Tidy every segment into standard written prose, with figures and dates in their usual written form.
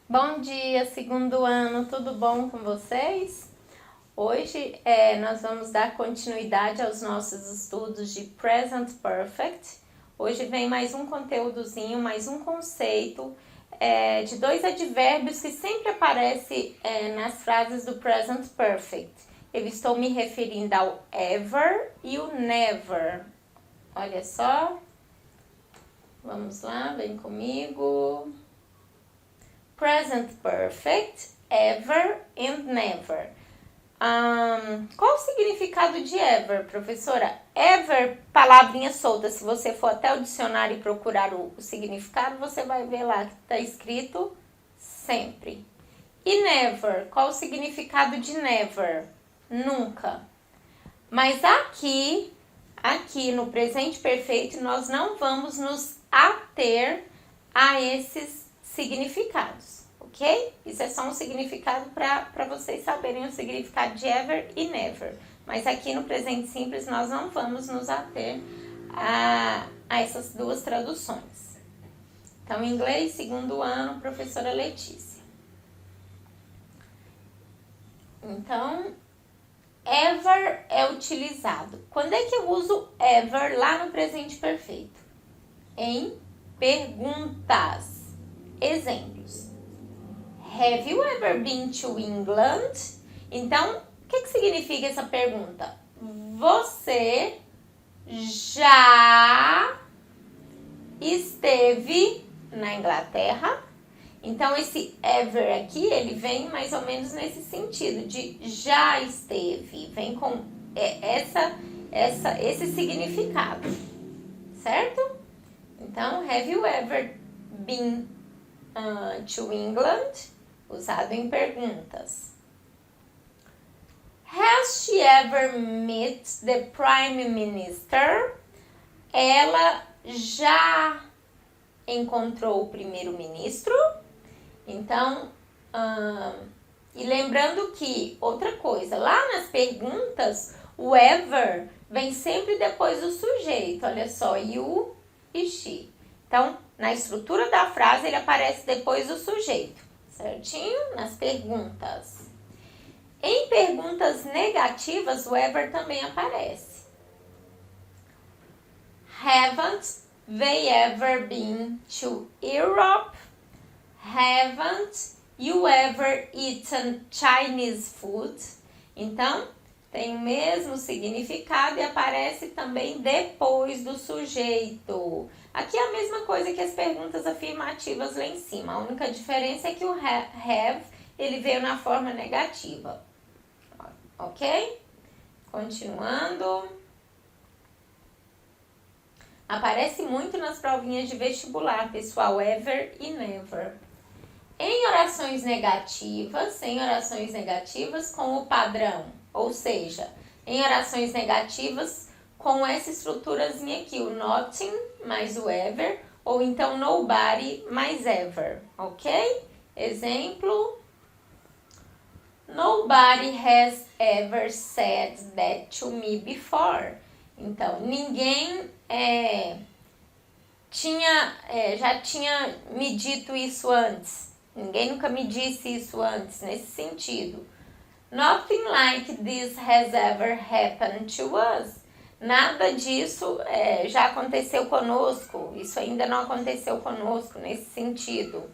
Bom dia, segundo ano, tudo bom com vocês? Hoje nós vamos dar continuidade aos nossos estudos de Present Perfect. Hoje vem mais um conteúdozinho, mais um conceito de dois advérbios que sempre aparecem nas frases do Present Perfect. Eu estou me referindo ao ever e o never. Olha só, vamos lá, vem comigo. Present Perfect, ever and never. Qual o significado de ever, professora? Ever, palavrinha solta. Se você for até o dicionário e procurar o significado, você vai ver lá que está escrito sempre. E never, qual o significado de never? Nunca. Mas aqui no presente perfeito, nós não vamos nos ater a esses significados, ok? Isso é só um significado para vocês saberem o significado de ever e never. Mas aqui no presente simples nós não vamos nos ater a essas duas traduções. Então, em inglês, segundo ano, professora Letícia. Então, ever é utilizado. Quando é que eu uso ever lá no presente perfeito? Em perguntas. Exemplos. Have you ever been to England? Então, o que significa essa pergunta? Você já esteve na Inglaterra? Então, esse ever aqui, ele vem mais ou menos nesse sentido, de já esteve. Vem com esse significado, certo? Então, have you ever been to England? Usado em perguntas. Has she ever met the Prime Minister? Ela já encontrou o primeiro-ministro? Então, e lembrando que, outra coisa, lá nas perguntas, o ever vem sempre depois do sujeito. Olha só, you e she. Então, na estrutura da frase, ele aparece depois do sujeito, certinho? Nas perguntas. Em perguntas negativas, o ever também aparece. Haven't they ever been to Europe? Haven't you ever eaten Chinese food? Então, tem o mesmo significado e aparece também depois do sujeito. Aqui é a mesma coisa que as perguntas afirmativas lá em cima. A única diferença é que o have, ele veio na forma negativa. Ok? Continuando. Aparece muito nas provinhas de vestibular, pessoal, ever e never. Em orações negativas com o padrão, ou seja, em orações negativas com essa estruturazinha aqui, o nothing mais o ever, ou então nobody mais ever, ok? Exemplo, nobody has ever said that to me before. Então, ninguém já tinha me dito isso antes. Ninguém nunca me disse isso antes, nesse sentido. Nothing like this has ever happened to us. Nada disso já aconteceu conosco. Isso ainda não aconteceu conosco, nesse sentido.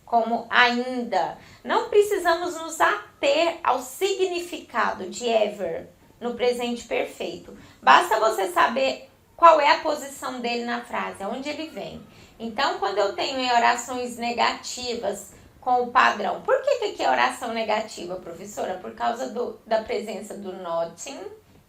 Como ainda. Não precisamos nos ater ao significado de ever no presente perfeito. Basta você saber qual é a posição dele na frase, aonde ele vem. Então, quando eu tenho em orações negativas com o padrão. Por que aqui é oração negativa, professora? Por causa da presença do nothing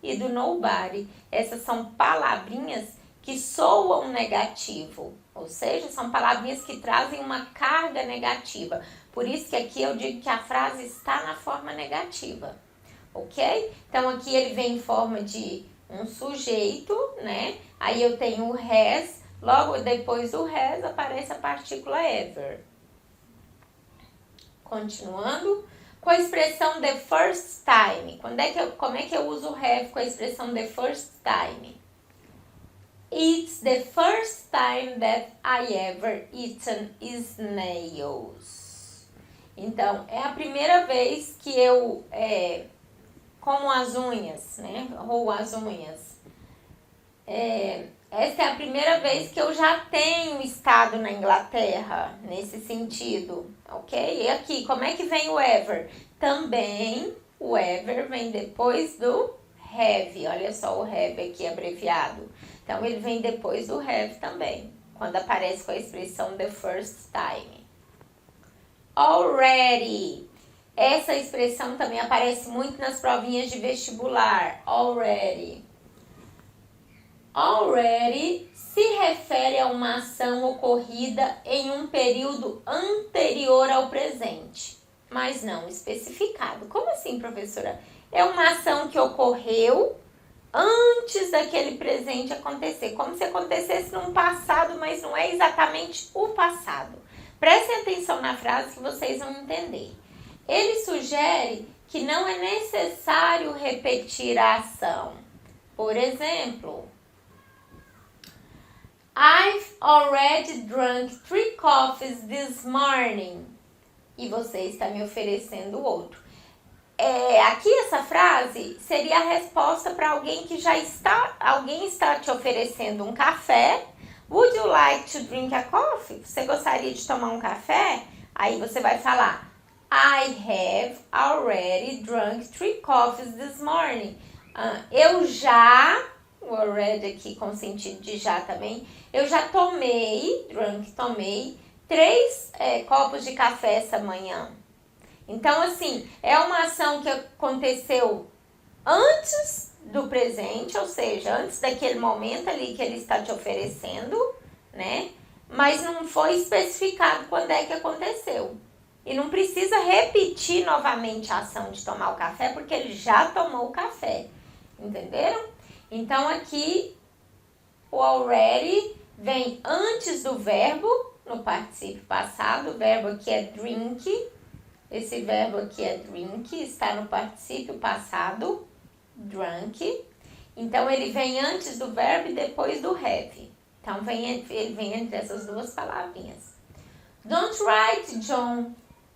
e do nobody. Essas são palavrinhas que soam negativo, ou seja, são palavrinhas que trazem uma carga negativa. Por isso que aqui eu digo que a frase está na forma negativa, ok? Então, aqui ele vem em forma de um sujeito, né? Aí eu tenho o has, logo depois do has aparece a partícula ever. Continuando, com a expressão the first time. Como é que eu uso o have com a expressão the first time? It's the first time that I ever eaten snails. Então, é a primeira vez que eu como as unhas, né? Roo as unhas. Essa é a primeira vez que eu já tenho estado na Inglaterra, nesse sentido, ok? E aqui, como é que vem o ever? Também o ever vem depois do have. Olha só o have aqui abreviado. Então, ele vem depois do have também, quando aparece com a expressão the first time. Already. Essa expressão também aparece muito nas provinhas de vestibular. Already. Already se refere a uma ação ocorrida em um período anterior ao presente, mas não especificado. Como assim, professora? É uma ação que ocorreu antes daquele presente acontecer, como se acontecesse num passado, mas não é exatamente o passado. Prestem atenção na frase que vocês vão entender. Ele sugere que não é necessário repetir a ação. Por exemplo, I've already drunk 3 coffees this morning. E você está me oferecendo outro. Aqui essa frase seria a resposta para alguém que já está... Alguém está te oferecendo um café. Would you like to drink a coffee? Você gostaria de tomar um café? Aí você vai falar I have already drunk 3 coffees this morning. Eu já... O already aqui com sentido de já também. Eu já tomei, drunk, tomei 3 copos de café essa manhã. Então, assim, é uma ação que aconteceu antes do presente, ou seja, antes daquele momento ali que ele está te oferecendo, né? Mas não foi especificado quando é que aconteceu. E não precisa repetir novamente a ação de tomar o café, porque ele já tomou o café. Entenderam? Então, aqui, o already vem antes do verbo, no particípio passado. O verbo aqui é drink. Esse verbo aqui é drink, está no particípio passado, drunk. Então, ele vem antes do verbo e depois do have. Então, ele vem entre essas duas palavrinhas. Don't write, John.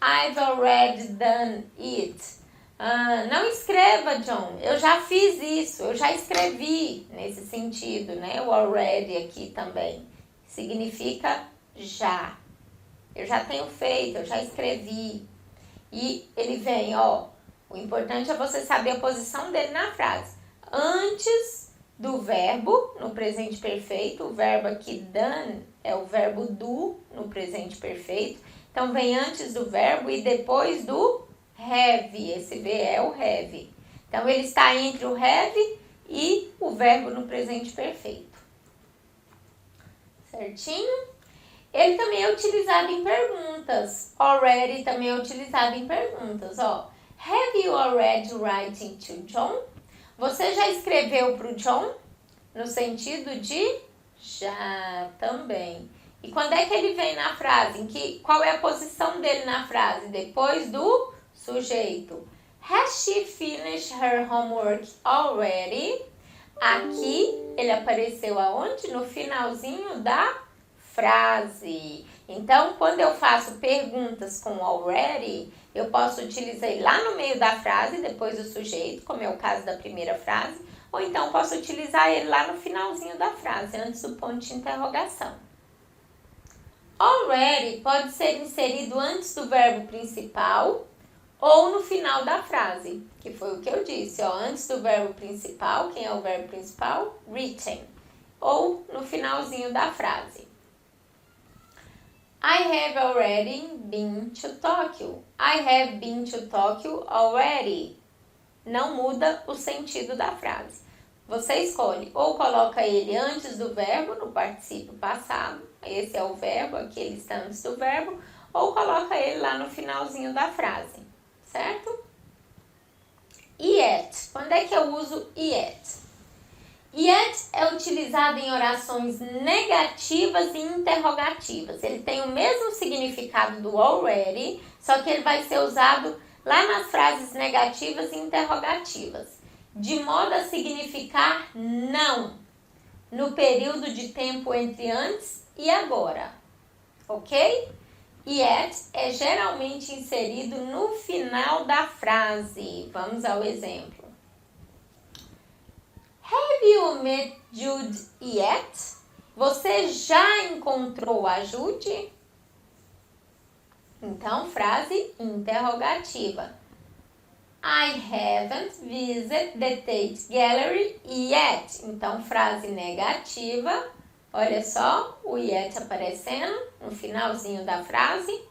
I've already done it. Não escreva, John. Eu já fiz isso, eu já escrevi nesse sentido, né? O already aqui também significa já. Eu já tenho feito, eu já escrevi. E ele vem, ó. O importante é você saber a posição dele na frase. Antes do verbo, no presente perfeito. O verbo aqui done é o verbo do no presente perfeito. Então, vem antes do verbo e depois do have. Esse V é o have. Então, ele está entre o have e o verbo no presente perfeito. Certinho? Ele também é utilizado em perguntas. Already também é utilizado em perguntas. Ó, have you already written to John? Você já escreveu para o John? No sentido de já também. E quando é que ele vem na frase? Qual é a posição dele na frase? Depois do sujeito. Has she finished her homework already? Aqui ele apareceu aonde? No finalzinho da frase. Então, quando eu faço perguntas com already, eu posso utilizar ele lá no meio da frase, depois do sujeito, como é o caso da primeira frase, ou então posso utilizar ele lá no finalzinho da frase, antes do ponto de interrogação. Already pode ser inserido antes do verbo principal ou no final da frase, que foi o que eu disse, ó, antes do verbo principal. Quem é o verbo principal? Written. Ou no finalzinho da frase. I have already been to Tokyo. I have been to Tokyo already. Não muda o sentido da frase. Você escolhe ou coloca ele antes do verbo, no particípio passado. Esse é o verbo, aqui ele está antes do verbo. Ou coloca ele lá no finalzinho da frase. Certo? Yet. Quando é que eu uso yet? Yet é utilizado em orações negativas e interrogativas. Ele tem o mesmo significado do already, só que ele vai ser usado lá nas frases negativas e interrogativas, de modo a significar não, no período de tempo entre antes e agora. Ok? yet é geralmente inserido no final da frase. Vamos ao exemplo. Have you met Jude yet? Você já encontrou a Jude? Então, frase interrogativa. I haven't visited the Tate Gallery yet. Então, frase negativa. Olha só, o yet aparecendo no finalzinho da frase.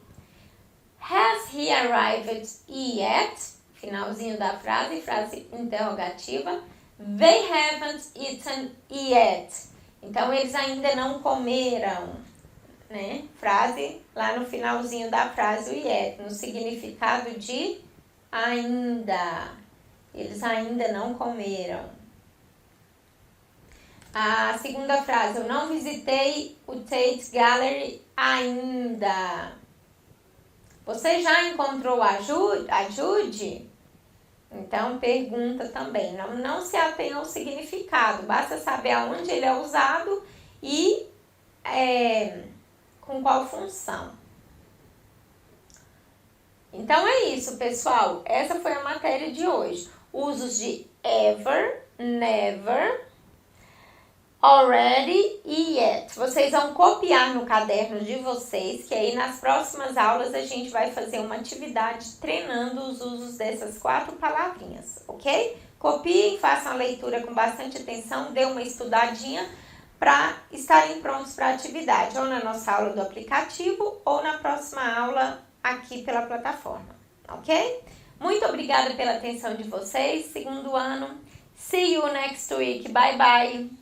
Has he arrived yet? Finalzinho da frase, frase interrogativa. They haven't eaten yet. Então, eles ainda não comeram, né? Frase lá no finalzinho da frase, o yet, no significado de ainda. Eles ainda não comeram. A segunda frase, eu não visitei o Tate Gallery ainda. Você já encontrou a Jude? Então, pergunta também. Não se atenha ao significado, basta saber aonde ele é usado e com qual função. Então, é isso, pessoal. Essa foi a matéria de hoje. Usos de ever, never, already e yet. Vocês vão copiar no caderno de vocês, que aí nas próximas aulas a gente vai fazer uma atividade treinando os usos dessas 4 palavrinhas, ok? Copiem, façam a leitura com bastante atenção, dê uma estudadinha para estarem prontos para a atividade, ou na nossa aula do aplicativo, ou na próxima aula aqui pela plataforma, ok? Muito obrigada pela atenção de vocês, segundo ano. See you next week. Bye, bye.